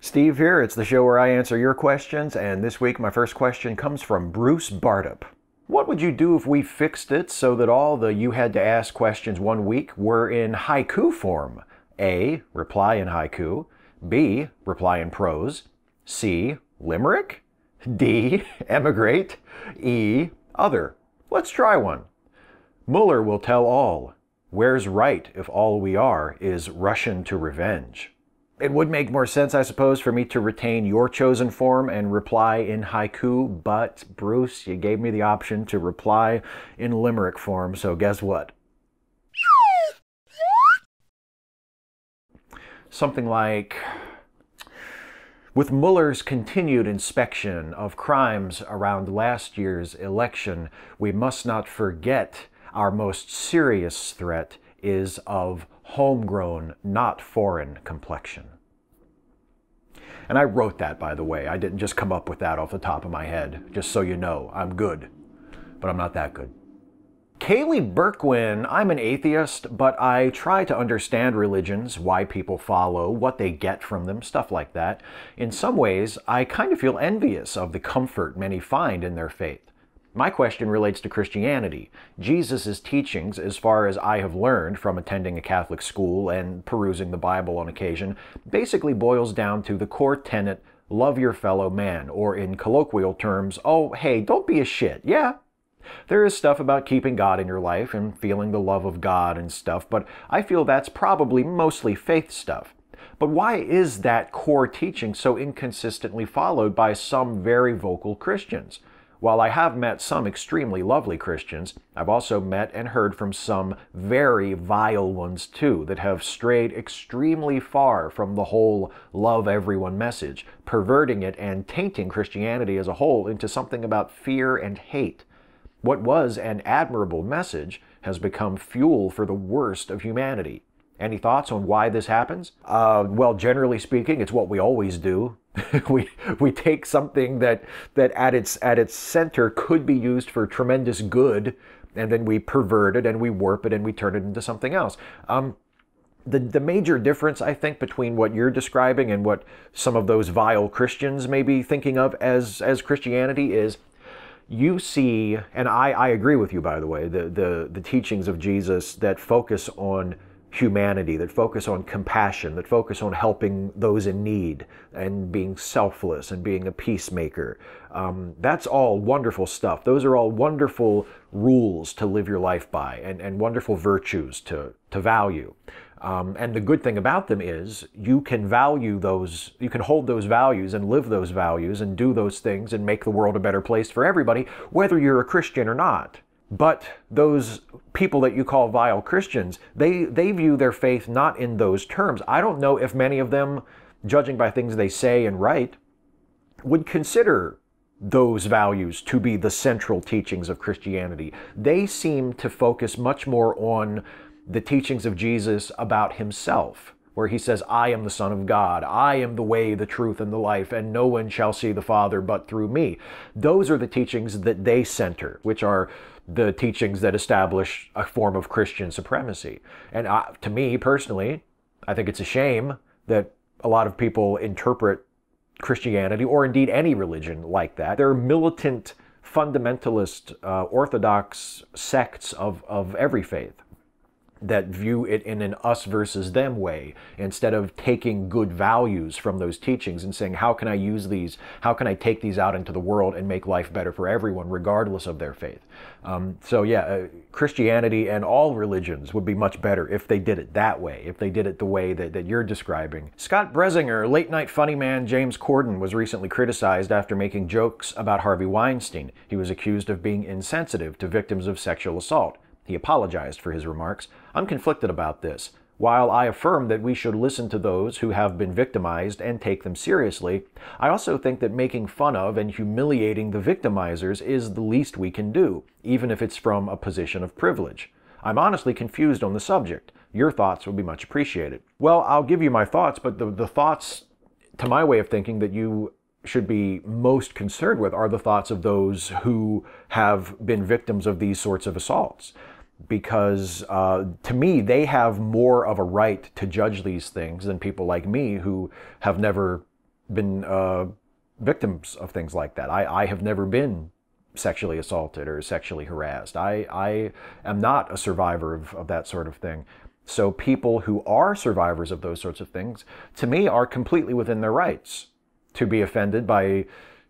Steve here. It's the show where I answer your questions, and this week my first question comes from Bruce Bartup. What would you do if we fixed it so that all the you had to ask questions one week were in haiku form? A. Reply in haiku. B. Reply in prose. C. Limerick. D. Emigrate. E. Other. Let's try one. Mueller will tell all. Where's right if all we are is Russian to revenge? It would make more sense, I suppose, for me to retain your chosen form and reply in haiku, but Bruce, you gave me the option to reply in limerick form, so guess what? Something like, with Mueller's continued inspection of crimes around last year's election, we must not forget our most serious threat is of homegrown, not foreign complexion. And I wrote that, by the way. I didn't just come up with that off the top of my head. Just so you know, I'm good. But I'm not that good. Cayley Burke, I'm an atheist, but I try to understand religions, why people follow, what they get from them, stuff like that. In some ways, I kind of feel envious of the comfort many find in their faith. My question relates to Christianity. Jesus' teachings, as far as I have learned from attending a Catholic school and perusing the Bible on occasion, basically boils down to the core tenet, love your fellow man, or in colloquial terms, oh, hey, don't be a shit, yeah? There is stuff about keeping God in your life and feeling the love of God and stuff, but I feel that's probably mostly faith stuff. But why is that core teaching so inconsistently followed by some very vocal Christians? While I have met some extremely lovely Christians, I've also met and heard from some very vile ones too that have strayed extremely far from the whole love everyone message, perverting it and tainting Christianity as a whole into something about fear and hate. What was an admirable message has become fuel for the worst of humanity. Any thoughts on why this happens? Well, generally speaking, it's what we always do. we take something that at its center could be used for tremendous good, and then we pervert it and we warp it and we turn it into something else. The major difference, I think, between what you're describing and what some of those vile Christians may be thinking of as Christianity is, you see, and I agree with you, by the way, the teachings of Jesus that focus on humanity, that focus on compassion, that focus on helping those in need and being selfless and being a peacemaker. That's all wonderful stuff. Those are all wonderful rules to live your life by and wonderful virtues to value. And the good thing about them is you can value those, you can hold those values and live those values and do those things and make the world a better place for everybody, whether you're a Christian or not. But those people that you call vile Christians, they view their faith not in those terms. I don't know if many of them, judging by things they say and write, would consider those values to be the central teachings of Christianity. They seem to focus much more on the teachings of Jesus about himself, where he says, I am the Son of God, I am the way, the truth, and the life, and no one shall see the Father but through me. Those are the teachings that they center, which are the teachings that establish a form of Christian supremacy. And to me, personally, I think it's a shame that a lot of people interpret Christianity, or indeed any religion, like that. They're militant, fundamentalist, orthodox sects of every faith that view it in an us versus them way, instead of taking good values from those teachings and saying, how can I use these, how can I take these out into the world and make life better for everyone, regardless of their faith. So yeah, Christianity and all religions would be much better if they did it that way, if they did it the way that you're describing. Scott Bresinger, late night funny man James Corden, was recently criticized after making jokes about Harvey Weinstein. He was accused of being insensitive to victims of sexual assault. He apologized for his remarks. I'm conflicted about this. While I affirm that we should listen to those who have been victimized and take them seriously, I also think that making fun of and humiliating the victimizers is the least we can do, even if it's from a position of privilege. I'm honestly confused on the subject. Your thoughts would be much appreciated. Well, I'll give you my thoughts, but the thoughts, to my way of thinking, that you should be most concerned with are the thoughts of those who have been victims of these sorts of assaults. Because to me, they have more of a right to judge these things than people like me who have never been victims of things like that. I have never been sexually assaulted or sexually harassed. I am not a survivor of that sort of thing. So people who are survivors of those sorts of things, to me, are completely within their rights to be offended by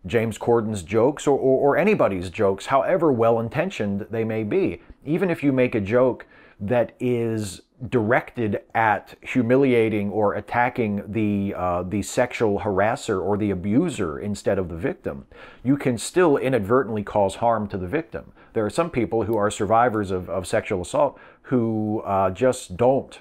James Corden's jokes or anybody's jokes, however well-intentioned they may be. Even if you make a joke that is directed at humiliating or attacking the sexual harasser or the abuser instead of the victim, you can still inadvertently cause harm to the victim. There are some people who are survivors of sexual assault who just don't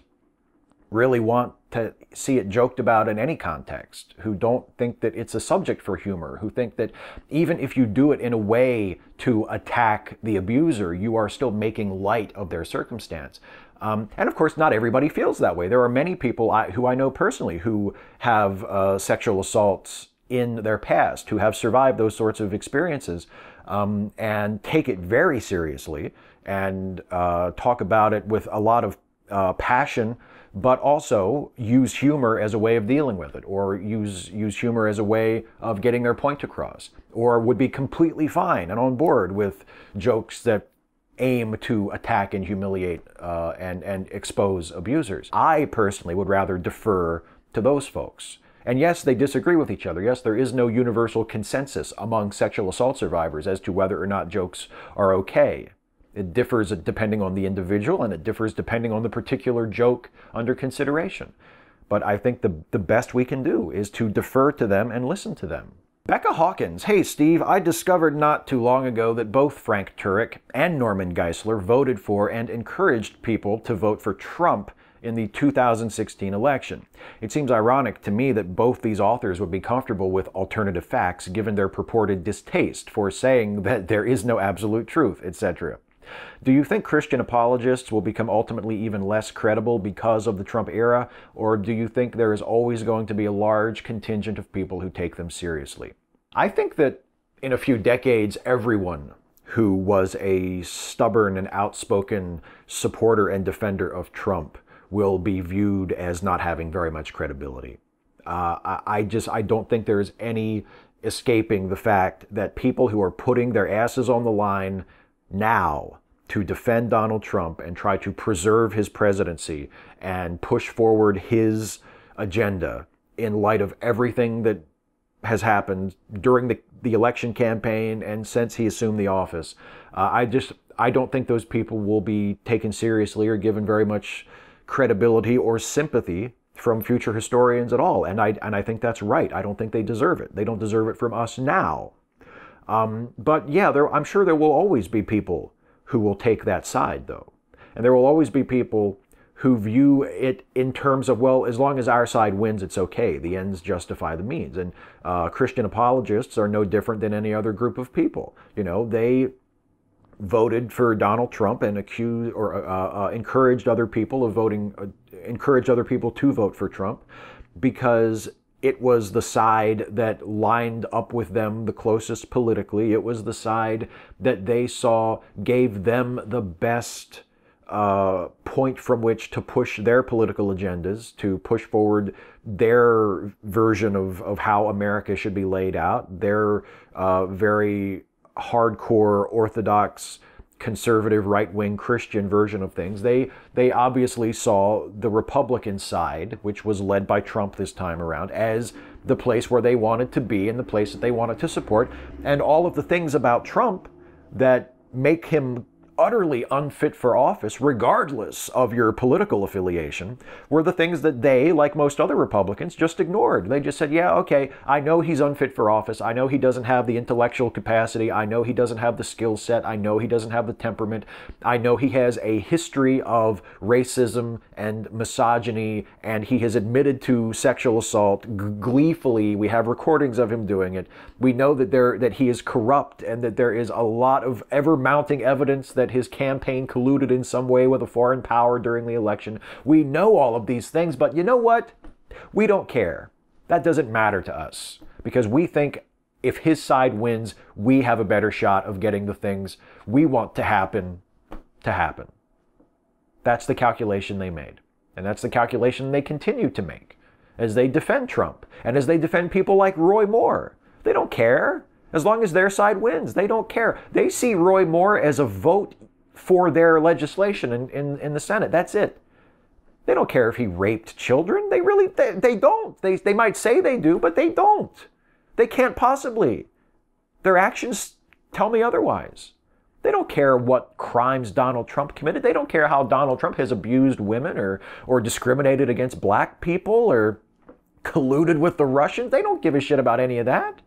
really want to see it joked about in any context, who don't think that it's a subject for humor, who think that even if you do it in a way to attack the abuser, you are still making light of their circumstance. And of course, not everybody feels that way. There are many people who I know personally who have sexual assaults in their past, who have survived those sorts of experiences, and take it very seriously and talk about it with a lot of passion, but also use humor as a way of dealing with it, or use humor as a way of getting their point across, or would be completely fine and on board with jokes that aim to attack and humiliate and expose abusers. I personally would rather defer to those folks. And yes, they disagree with each other. Yes, there is no universal consensus among sexual assault survivors as to whether or not jokes are okay. It differs depending on the individual, and it differs depending on the particular joke under consideration. But I think the best we can do is to defer to them and listen to them. Becca Hawkins, hey Steve, I discovered not too long ago that both Frank Turek and Norman Geisler voted for and encouraged people to vote for Trump in the 2016 election. It seems ironic to me that both these authors would be comfortable with alternative facts given their purported distaste for saying that there is no absolute truth, etc. Do you think Christian apologists will become ultimately even less credible because of the Trump era, or do you think there is always going to be a large contingent of people who take them seriously? I think that in a few decades, everyone who was a stubborn and outspoken supporter and defender of Trump will be viewed as not having very much credibility. I don't think there's any escaping the fact that people who are putting their asses on the line now to defend Donald Trump and try to preserve his presidency and push forward his agenda in light of everything that has happened during the election campaign and since he assumed the office. I don't think those people will be taken seriously or given very much credibility or sympathy from future historians at all. And I think that's right. I don't think they deserve it. They don't deserve it from us now. But yeah, I'm sure there will always be people who will take that side, though. And there will always be people who view it in terms of, well, as long as our side wins, it's okay. The ends justify the means. And Christian apologists are no different than any other group of people. You know, they voted for Donald Trump and accused or encouraged other people of voting, encouraged other people to vote for Trump because it was the side that lined up with them the closest politically. It was the side that they saw gave them the best point from which to push their political agendas, to push forward their version of how America should be laid out, their very hardcore orthodox conservative right-wing Christian version of things. They obviously saw the Republican side, which was led by Trump this time around, as the place where they wanted to be and the place that they wanted to support. And all of the things about Trump that make him utterly unfit for office, regardless of your political affiliation, were the things that they, like most other Republicans, just ignored. They just said, yeah, okay, I know he's unfit for office. I know he doesn't have the intellectual capacity. I know he doesn't have the skill set. I know he doesn't have the temperament. I know he has a history of racism and misogyny, and he has admitted to sexual assault gleefully. We have recordings of him doing it. We know that he is corrupt and that there is a lot of ever-mounting evidence that his campaign colluded in some way with a foreign power during the election. We know all of these things, but you know what? We don't care. That doesn't matter to us because we think if his side wins, we have a better shot of getting the things we want to happen. That's the calculation they made. And that's the calculation they continue to make. as they defend Trump and as they defend people like Roy Moore. They don't care. As long as their side wins, they don't care. They see Roy Moore as a vote for their legislation in the Senate. That's it. They don't care if he raped children. They don't. They might say they do, but they don't. They can't possibly. Their actions tell me otherwise. They don't care what crimes Donald Trump committed. They don't care how Donald Trump has abused women or discriminated against black people or colluded with the Russians. They don't give a shit about any of that.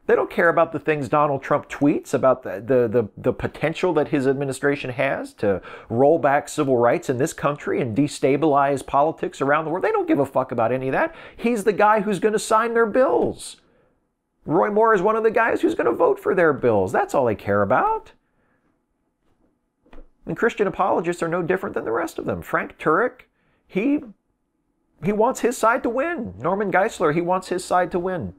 They don't care about the things Donald Trump tweets, about the potential that his administration has to roll back civil rights in this country and destabilize politics around the world. They don't give a fuck about any of that. He's the guy who's going to sign their bills. Roy Moore is one of the guys who's going to vote for their bills. That's all they care about. And Christian apologists are no different than the rest of them. Frank Turek, he wants his side to win. Norman Geisler, he wants his side to win.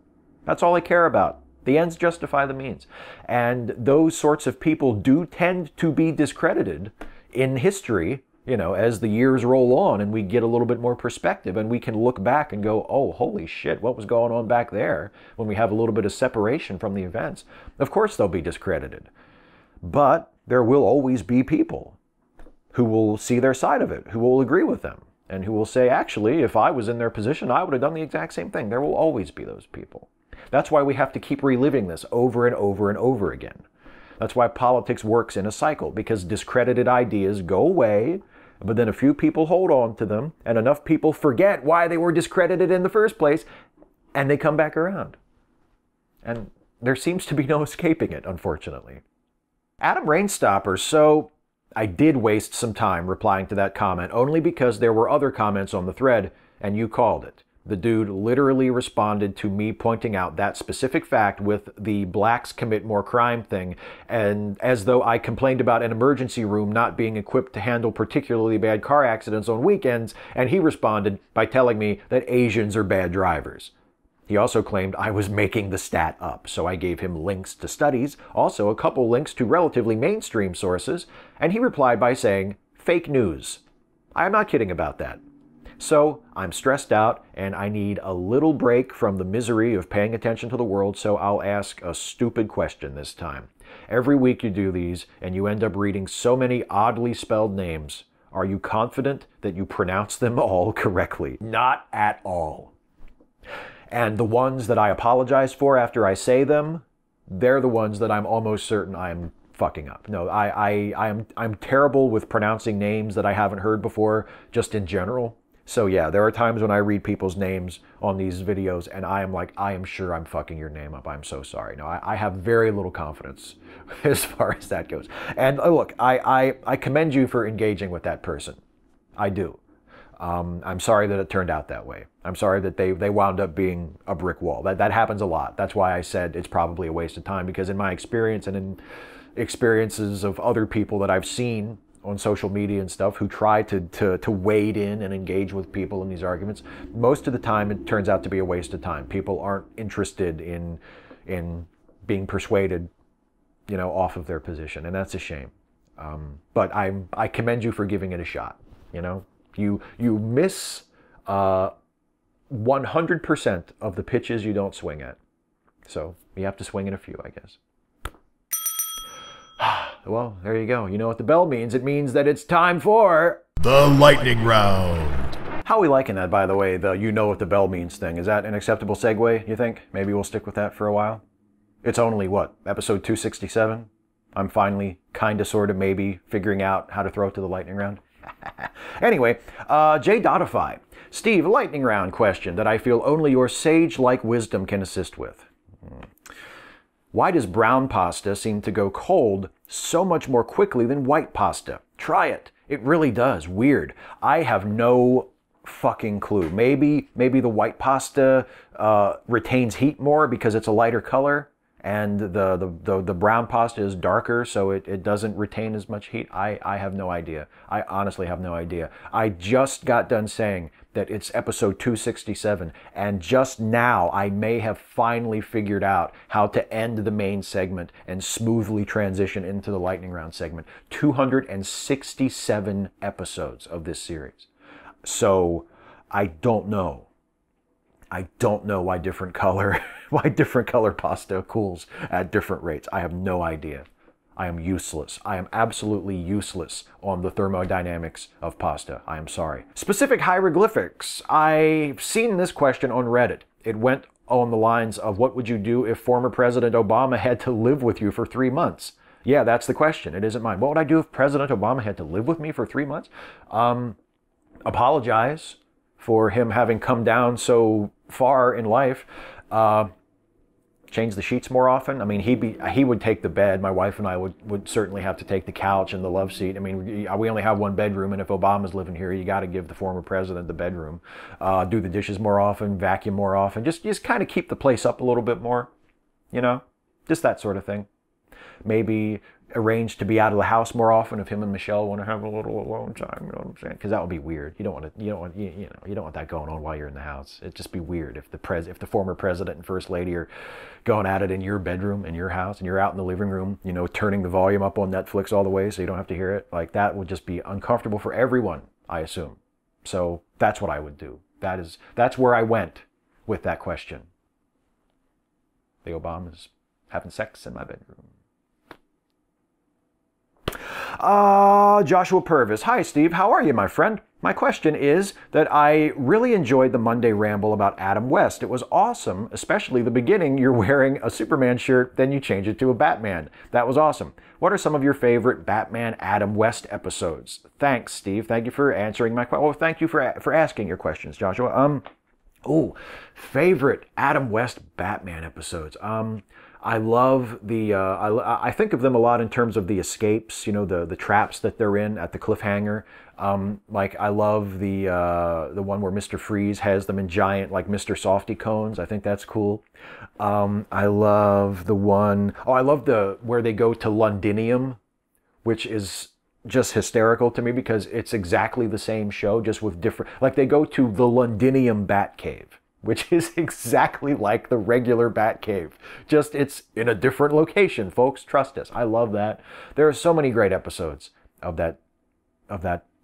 That's all they care about. The ends justify the means. And those sorts of people do tend to be discredited in history, you know, as the years roll on and we get a little bit more perspective and we can look back and go, oh, holy shit, what was going on back there, when we have a little bit of separation from the events. Of course they'll be discredited. But there will always be people who will see their side of it, who will agree with them, and who will say, actually, if I was in their position, I would have done the exact same thing. There will always be those people. That's why we have to keep reliving this over and over and over again. That's why politics works in a cycle, because discredited ideas go away, but then a few people hold on to them, and enough people forget why they were discredited in the first place, and they come back around. And there seems to be no escaping it, unfortunately. Adam Rainstopper, so I did waste some time replying to that comment, only because there were other comments on the thread, and you called it. The dude literally responded to me pointing out that specific fact with the blacks commit more crime thing, and as though I complained about an emergency room not being equipped to handle particularly bad car accidents on weekends, and he responded by telling me that Asians are bad drivers. He also claimed I was making the stat up, so I gave him links to studies, also a couple links to relatively mainstream sources, and he replied by saying, fake news. I am not kidding about that. So I'm stressed out and I need a little break from the misery of paying attention to the world, so I'll ask a stupid question this time. Every week you do these and you end up reading so many oddly spelled names. Are you confident that you pronounce them all correctly? Not at all. And the ones that I apologize for after I say them, they're the ones that I'm almost certain I'm fucking up. No, I'm terrible with pronouncing names that I haven't heard before, just in general. So yeah, there are times when I read people's names on these videos and I am like, I am sure I'm fucking your name up. I'm so sorry. No, I have very little confidence as far as that goes. And look, I commend you for engaging with that person. I do. I'm sorry that it turned out that way. I'm sorry that they wound up being a brick wall. That happens a lot. That's why I said it's probably a waste of time, because in my experience and in experiences of other people that I've seen on social media and stuff who try to wade in and engage with people in these arguments, most of the time it turns out to be a waste of time. People aren't interested in being persuaded, you know, off of their position, and that's a shame. But I commend you for giving it a shot. You know, you miss 100% of the pitches you don't swing at, so you have to swing at a few, I guess. Well, there you go. You know what the bell means. It means that it's time for the lightning round. How are we liking that, by the way, the you know what the bell means thing? Is that an acceptable segue, you think? Maybe we'll stick with that for a while? It's only, what, episode 267? I'm finally, kinda, sorta, maybe figuring out how to throw it to the lightning round. Anyway, J. Dotify. Steve, lightning round question that I feel only your sage-like wisdom can assist with. Why does brown pasta seem to go cold so much more quickly than white pasta? Try it. It really does. Weird. I have no fucking clue. Maybe the white pasta retains heat more because it's a lighter color, and the brown pasta is darker, so it doesn't retain as much heat. I have no idea. I honestly have no idea. I just got done saying that it's episode 267, and just now I may have finally figured out how to end the main segment and smoothly transition into the lightning round segment. 267 episodes of this series. So I don't know. I don't know why different color pasta cools at different rates. I have no idea. I am useless. I am absolutely useless on the thermodynamics of pasta. I am sorry. Specific hieroglyphics. I've seen this question on Reddit. It went on the lines of, what would you do if former President Obama had to live with you for 3 months? Yeah, that's the question. It isn't mine. What would I do if President Obama had to live with me for 3 months? Apologize for him having come down so far in life. Change the sheets more often. I mean, he would take the bed. My wife and I would certainly have to take the couch and the love seat. I mean, we only have one bedroom, and if Obama's living here, you got to give the former president the bedroom. Do the dishes more often, vacuum more often. Just kind of keep the place up a little bit more, you know? Just that sort of thing. Maybe arrange to be out of the house more often if him and Michelle want to have a little alone time. You know what I'm saying? Because that would be weird. You don't want that going on while you're in the house. It'd just be weird if the former president and first lady are going at it in your bedroom in your house, and you're out in the living room, you know, turning the volume up on Netflix all the way so you don't have to hear it. Like, that would just be uncomfortable for everyone, I assume. So that's what I would do. That's where I went with that question. The Obamas having sex in my bedroom. Joshua Purvis. Hi, Steve. How are you, my friend? My question is that I really enjoyed the Monday ramble about Adam West. It was awesome, especially the beginning. You're wearing a Superman shirt, then you change it to a Batman. That was awesome. What are some of your favorite Batman Adam West episodes? Thanks, Steve. Thank you for answering my question. Well, thank you for asking your questions, Joshua. Favorite Adam West Batman episodes. I love the, I think of them a lot in terms of the escapes, you know, the traps that they're in at the cliffhanger. Like, I love the one where Mr. Freeze has them in giant, like, Mr. Softy cones. I think that's cool. I love the one, I love where they go to Londinium, which is just hysterical to me because it's exactly the same show, just with different, like, they go to the Londinium Batcave, which is exactly like the regular Batcave. Just, it's in a different location, folks. Trust us. I love that. There are so many great episodes of that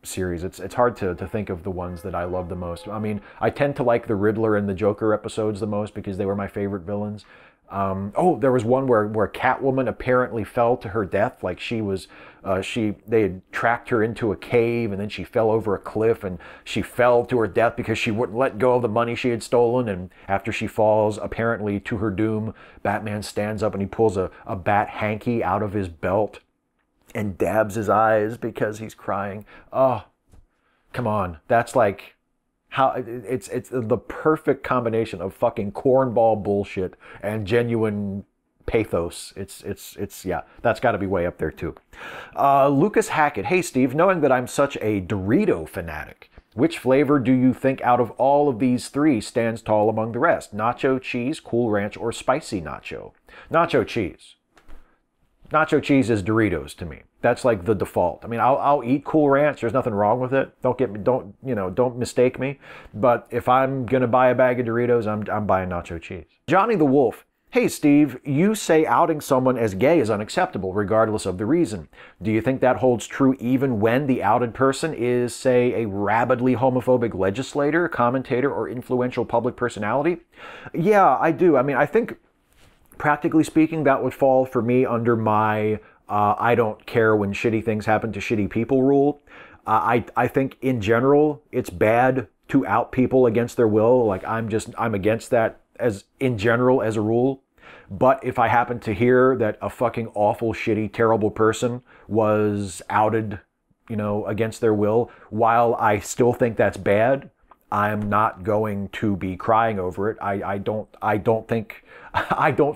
series. It's hard to think of the ones that I love the most. I mean, I tend to like the Riddler and the Joker episodes the most because they were my favorite villains. There was one where Catwoman apparently fell to her death. Like, they had tracked her into a cave, and then she fell over a cliff, and she fell to her death because she wouldn't let go of the money she had stolen. And after she falls, apparently to her doom, Batman stands up and he pulls a bat hanky out of his belt and dabs his eyes because he's crying. Oh, come on. That's like, how it's the perfect combination of fucking cornball bullshit and genuine pathos. It's yeah, that's got to be way up there too. Lucas Hackett. Hey, Steve, knowing that I'm such a Dorito fanatic, which flavor do you think out of all of these three stands tall among the rest? Nacho cheese, Cool Ranch, or spicy nacho? Nacho cheese. Nacho cheese is Doritos to me. That's like the default. I mean, I'll eat Cool Ranch. There's nothing wrong with it. Don't mistake me. But if I'm gonna buy a bag of Doritos, I'm buying nacho cheese. Johnny the Wolf. Hey, Steve, you say outing someone as gay is unacceptable, regardless of the reason. Do you think that holds true even when the outed person is, say, a rabidly homophobic legislator, commentator, or influential public personality? Yeah, I do. I mean, I think, practically speaking, that would fall for me under my I don't care when shitty things happen to shitty people rule. I think in general, it's bad to out people against their will. Like, I'm against that as in general as a rule. But if I happen to hear that a fucking awful, shitty, terrible person was outed, you know, against their will, while I still think that's bad, I'm not going to be crying over it. I don't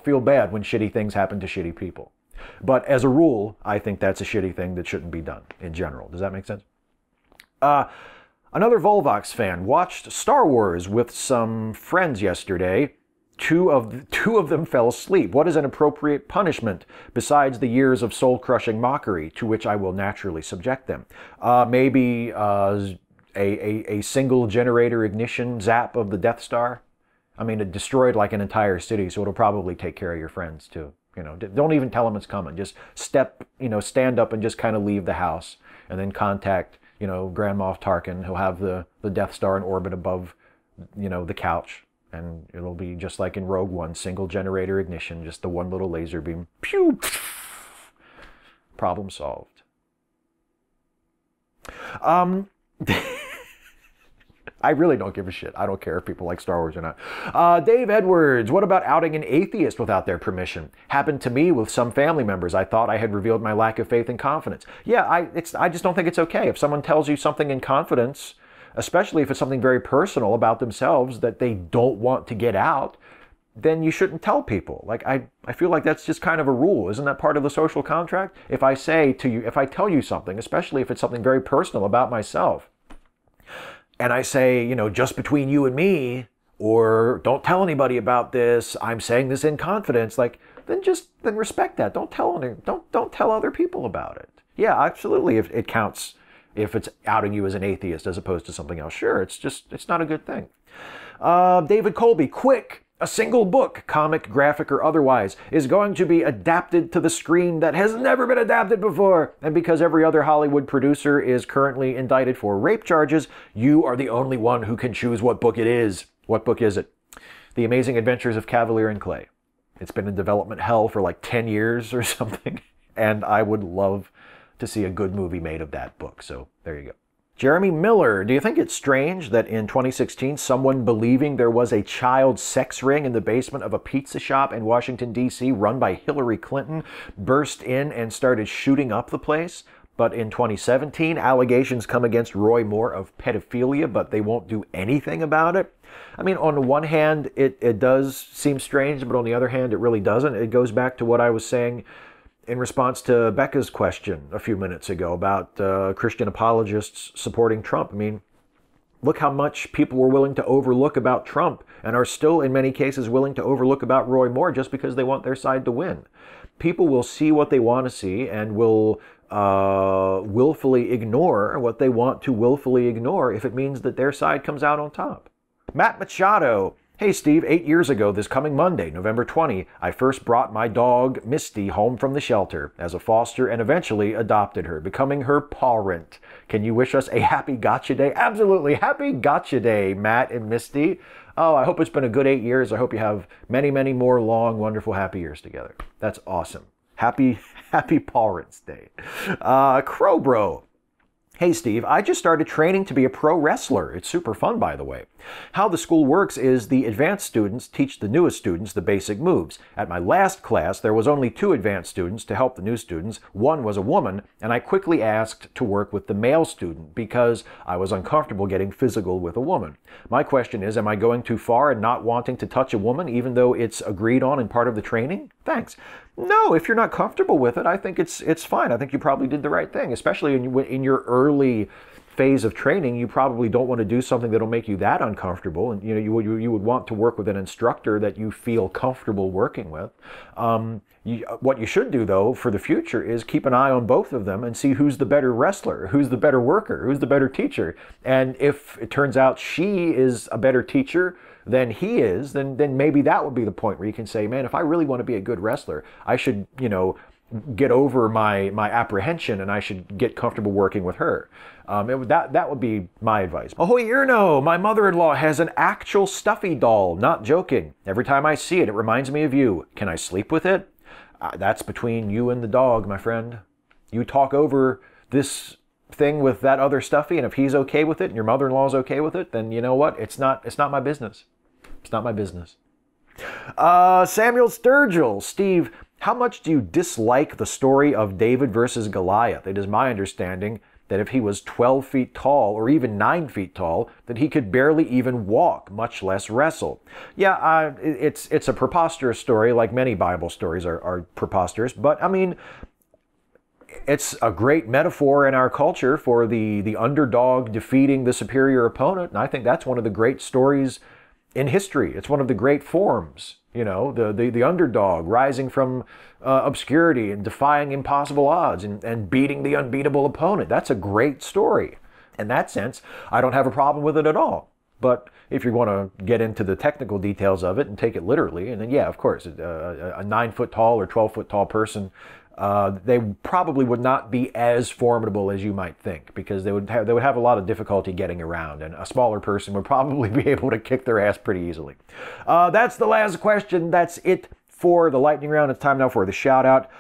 feel bad when shitty things happen to shitty people. But as a rule, I think that's a shitty thing that shouldn't be done in general. Does that make sense? Another Volvox fan watched Star Wars with some friends yesterday. Two of them fell asleep. What is an appropriate punishment besides the years of soul-crushing mockery to which I will naturally subject them? Maybe a single generator ignition zap of the Death Star. I mean, it destroyed like an entire city, so it'll probably take care of your friends too. You know, don't even tell them it's coming. Just stand up and just kind of leave the house, and then contact, you know, Grand Moff Tarkin. He'll have the Death Star in orbit above, you know, the couch, And it'll be just like in Rogue One, single generator ignition, just the one little laser beam. Pew! Problem solved. I really don't give a shit. I don't care if people like Star Wars or not. Dave Edwards, what about outing an atheist without their permission? Happened to me with some family members. I thought I had revealed my lack of faith and confidence. Yeah, I just don't think it's okay. If someone tells you something in confidence, especially if it's something very personal about themselves that they don't want to get out, then you shouldn't tell people. Like, I feel like that's just kind of a rule. Isn't that part of the social contract? If I tell you something, especially if it's something very personal about myself, and I say, you know, just between you and me, or don't tell anybody about this, I'm saying this in confidence, like, then respect that. Don't tell other people about it. Yeah, absolutely. If it counts, if it's outing you as an atheist as opposed to something else, sure, it's not a good thing. David Colby, quick. A single book, comic, graphic, or otherwise, is going to be adapted to the screen that has never been adapted before. And because every other Hollywood producer is currently indicted for rape charges, you are the only one who can choose what book it is. What book is it? The Amazing Adventures of Cavalier and Clay. It's been in development hell for like 10 years or something. And I would love to see a good movie made of that book. So there you go. Jeremy Miller, do you think it's strange that in 2016, someone believing there was a child sex ring in the basement of a pizza shop in Washington, D.C. run by Hillary Clinton burst in and started shooting up the place? But in 2017, allegations come against Roy Moore of pedophilia, but they won't do anything about it? I mean, on the one hand, it does seem strange, but on the other hand, it really doesn't. It goes back to what I was saying in response to Becca's question a few minutes ago about Christian apologists supporting Trump. I mean, look how much people were willing to overlook about Trump and are still in many cases willing to overlook about Roy Moore just because they want their side to win. People will see what they want to see and will willfully ignore what they want to willfully ignore if it means that their side comes out on top. Matt Machado. Hey Steve, 8 years ago this coming Monday, November 20, I first brought my dog Misty home from the shelter as a foster and eventually adopted her, becoming her parent. Can you wish us a happy gotcha day? Absolutely. Happy gotcha day, Matt and Misty. Oh, I hope it's been a good 8 years. I hope you have many, many more long, wonderful, happy years together. That's awesome. Happy Parents Day. Crowbro. Hey Steve, I just started training to be a pro wrestler. It's super fun, by the way. How the school works is the advanced students teach the newest students the basic moves. At my last class, there was only 2 advanced students to help the new students. One was a woman, and I quickly asked to work with the male student because I was uncomfortable getting physical with a woman. My question is, am I going too far and not wanting to touch a woman even though it's agreed on and part of the training? Thanks. No, if you're not comfortable with it, I think it's fine. I think you probably did the right thing, especially in your early phase of training. You probably don't want to do something that'll make you that uncomfortable, and you would want to work with an instructor that you feel comfortable working with. What you should do, though, for the future is keep an eye on both of them and see who's the better wrestler, who's the better worker, who's the better teacher. And if it turns out she is a better teacher than he is, then maybe that would be the point where you can say, man, if I really want to be a good wrestler, I should, get over my apprehension and I should get comfortable working with her. That would be my advice. Ahoy Irno, my mother-in-law has an actual stuffy doll, not joking. Every time I see it, it reminds me of you. Can I sleep with it? That's between you and the dog, my friend. You talk over this thing with that other stuffy, and if he's okay with it and your mother-in-law is okay with it, then you know what? It's not my business. It's not my business. Samuel Sturgill, Steve, how much do you dislike the story of David versus Goliath? It is my understanding that if he was 12 feet tall or even 9 feet tall, that he could barely even walk, much less wrestle. Yeah, it's a preposterous story, like many Bible stories are preposterous, but I mean, it's a great metaphor in our culture for the underdog defeating the superior opponent, and I think that's one of the great stories in history. It's one of the great forms, the underdog rising from obscurity and defying impossible odds and beating the unbeatable opponent. That's a great story. In that sense, I don't have a problem with it at all. But if you want to get into the technical details of it and take it literally, and then yeah, of course, a 9 foot tall or 12 foot tall person they probably would not be as formidable as you might think, because they would have a lot of difficulty getting around, and a smaller person would probably be able to kick their ass pretty easily. That's the last question. That's it for the lightning round. It's time now for the shout out.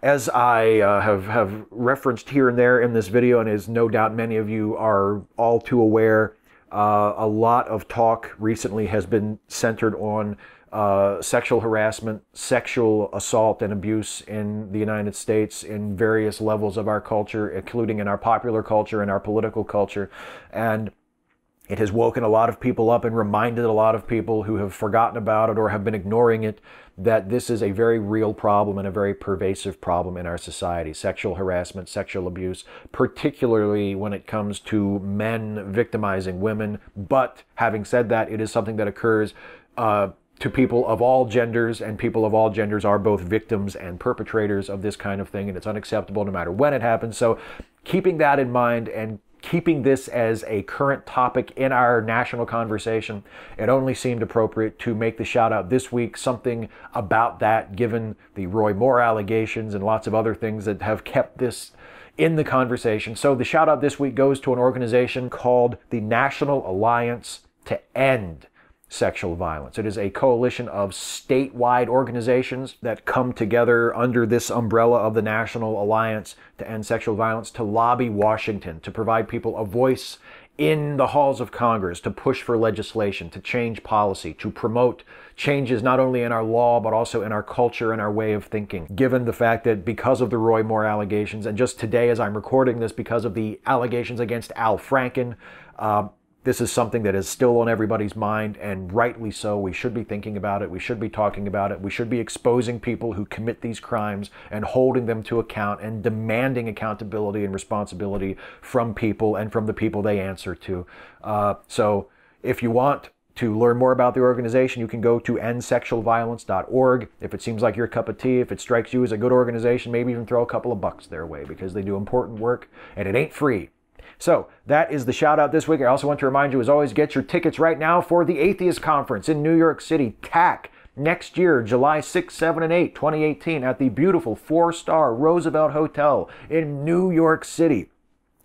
As I have referenced here and there in this video, and as no doubt many of you are all too aware, a lot of talk recently has been centered on sexual harassment, sexual assault and abuse in the United States in various levels of our culture, including in our popular culture and our political culture. And it has woken a lot of people up and reminded a lot of people who have forgotten about it or have been ignoring it that this is a very real problem and a very pervasive problem in our society. Sexual harassment, sexual abuse, particularly when it comes to men victimizing women. But having said that, it is something that occurs to people of all genders, and people of all genders are both victims and perpetrators of this kind of thing, and it's unacceptable no matter when it happens. So keeping that in mind and keeping this as a current topic in our national conversation, it only seemed appropriate to make the shout out this week, something about that, given the Roy Moore allegations and lots of other things that have kept this in the conversation. So the shout out this week goes to an organization called the National Alliance to End Sexual Violence. It is a coalition of statewide organizations that come together under this umbrella of the National Alliance to End Sexual Violence to lobby Washington, to provide people a voice in the halls of Congress, to push for legislation, to change policy, to promote changes not only in our law, but also in our culture and our way of thinking. Given the fact that because of the Roy Moore allegations, and just today as I'm recording this, because of the allegations against Al Franken, this is something that is still on everybody's mind, and rightly so. We should be thinking about it. We should be talking about it. We should be exposing people who commit these crimes and holding them to account and demanding accountability and responsibility from people and from the people they answer to. So if you want to learn more about the organization, you can go to endsexualviolence.org. If it seems like your cup of tea, if it strikes you as a good organization, maybe even throw a couple of bucks their way, because they do important work and it ain't free. So that is the shout out this week. I also want to remind you, as always, get your tickets right now for the Atheist Conference in New York City, TAC, next year, July 6, 7, and 8, 2018, at the beautiful 4-star Roosevelt Hotel in New York City.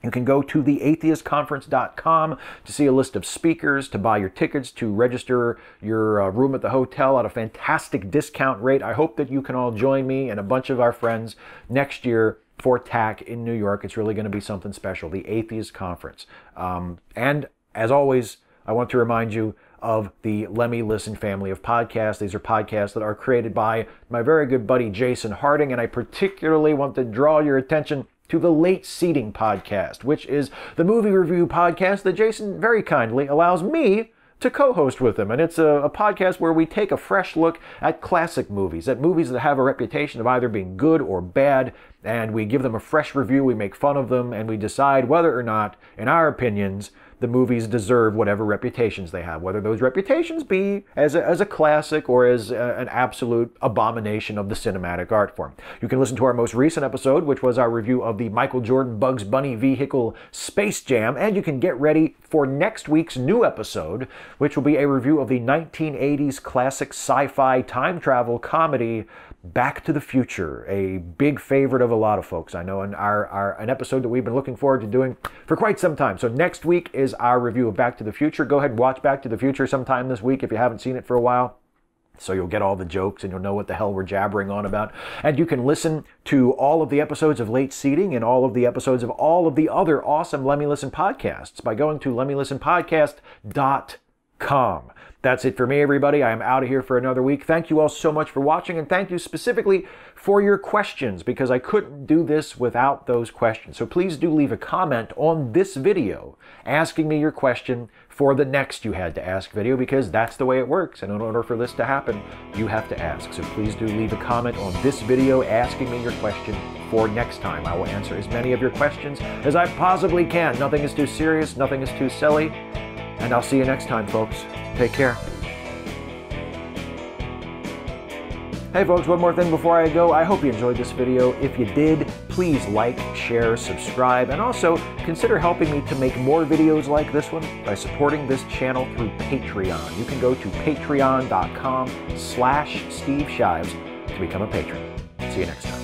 You can go to theatheistconference.com to see a list of speakers, to buy your tickets, to register your room at the hotel at a fantastic discount rate. I hope that you can all join me and a bunch of our friends next year for TAC in New York. It's really going to be something special, the Atheist Conference. And as always, I want to remind you of the Lemme Listen family of podcasts. These are podcasts that are created by my very good buddy Jason Harding, and I particularly want to draw your attention to the Late Seating podcast, which is the movie review podcast that Jason very kindly allows me to co-host with him. And it's a podcast where we take a fresh look at classic movies, at movies that have a reputation of either being good or bad, and we give them a fresh review, we make fun of them, and we decide whether or not, in our opinions, the movies deserve whatever reputations they have, whether those reputations be as a classic or as an absolute abomination of the cinematic art form. You can listen to our most recent episode, which was our review of the Michael Jordan Bugs Bunny vehicle Space Jam, and you can get ready for next week's new episode, which will be a review of the 1980s classic sci-fi time travel comedy Back to the Future, a big favorite of a lot of folks, I know, and an episode that we've been looking forward to doing for quite some time. So next week is our review of Back to the Future. Go ahead and watch Back to the Future sometime this week if you haven't seen it for a while, so you'll get all the jokes and you'll know what the hell we're jabbering on about. And you can listen to all of the episodes of Late Seating and all of the episodes of all of the other awesome Lemme Listen podcasts by going to lemmelistenpodcast.com. That's it for me, everybody. I am out of here for another week. Thank you all so much for watching, and thank you specifically for your questions, because I couldn't do this without those questions. So please do leave a comment on this video asking me your question for the next You Had to Ask video, because that's the way it works. And in order for this to happen, you have to ask. So please do leave a comment on this video asking me your question for next time. I will answer as many of your questions as I possibly can. Nothing is too serious, nothing is too silly. And I'll see you next time, folks. Take care. Hey folks, one more thing before I go. I hope you enjoyed this video. If you did, please like, share, subscribe, and also consider helping me to make more videos like this one by supporting this channel through Patreon. You can go to patreon.com/Steve Shives to become a patron. See you next time.